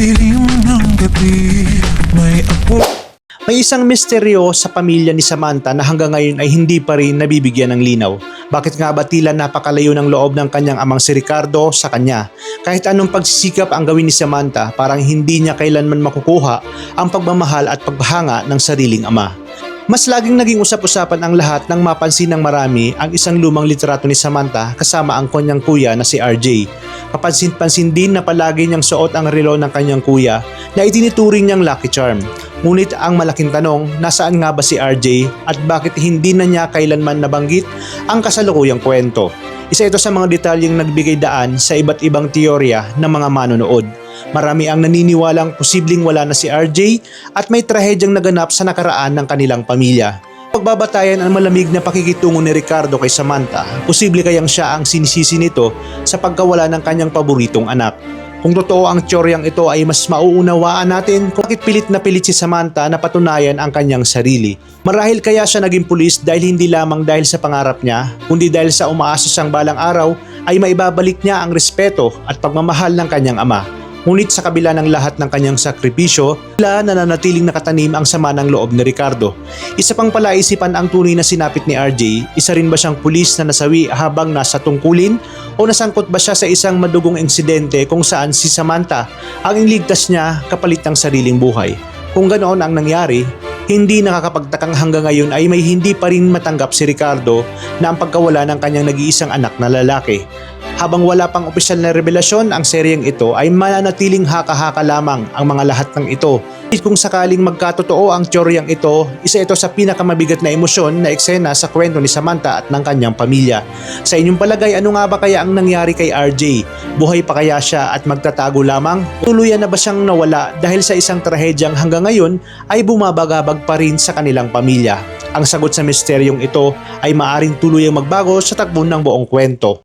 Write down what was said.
dilim ng gabi, may apo. May isang misteryo sa pamilya ni Samantha na hanggang ngayon ay hindi pa rin nabibigyan ng linaw. Bakit nga ba tila napakalayo ng loob ng kanyang amang si Ricardo sa kanya? Kahit anong pagsisikap ang gawin ni Samantha, parang hindi niya kailanman makukuha ang pagmamahal at paghanga ng sariling ama. Mas laging naging usap-usapan ang lahat nang mapansin ng marami ang isang lumang litrato ni Samantha kasama ang kanyang kuya na si RJ. Kapansin-pansin din na palagi niyang suot ang relo ng kanyang kuya na itinuturing niyang lucky charm. Ngunit ang malaking tanong, nasaan nga ba si RJ at bakit hindi na niya kailanman nabanggit ang kasalukuyang kwento? Isa ito sa mga detalyeng nagbigay daan sa iba't ibang teorya ng mga manonood. Marami ang naniniwalang posibleng wala na si RJ at may trahedyang naganap sa nakaraan ng kanilang pamilya. Pagbabatayan ang malamig na pakikitungo ni Ricardo kay Samantha, posible kayang siya ang sinisisi nito sa pagkawala ng kanyang paboritong anak. Kung totoo ang teoryang ito ay mas mauunawaan natin kung bakit pilit na pilit si Samantha na patunayan ang kanyang sarili. Marahil kaya siya naging pulis dahil hindi lamang dahil sa pangarap niya, kundi dahil sa umaasa siyang balang araw ay maibabalik niya ang respeto at pagmamahal ng kanyang ama. Ngunit sa kabila ng lahat ng kanyang sakripisyo, tila nananatiling nakatanim ang sama ng loob ni Ricardo. Isa pang palaisipan ang tunay na sinapit ni RJ, isa rin ba siyang pulis na nasawi habang nasa tungkulin o nasangkot ba siya sa isang madugong insidente kung saan si Samantha ang iligtas niya kapalit ng sariling buhay? Kung ganoon ang nangyari, hindi nakakapagtakang hanggang ngayon ay may hindi pa rin matanggap si Ricardo na ang pagkawala ng kanyang nag-iisang anak na lalaki. Habang wala pang opisyal na revelasyon ang seryeng ito ay mananatiling haka-haka lamang ang mga lahat ng ito. Kung sakaling magkatotoo ang teoryang ito, isa ito sa pinakamabigat na emosyon na eksena sa kwento ni Samantha at ng kanyang pamilya. Sa inyong palagay, ano nga ba kaya ang nangyari kay RJ? Buhay pa kaya siya at magtatago lamang? Tuluyan na ba siyang nawala dahil sa isang trahedyang hanggang ngayon ay bumabagabag pa rin sa kanilang pamilya? Ang sagot sa misteryong ito ay maaring tuluyang magbago sa takbo ng buong kwento.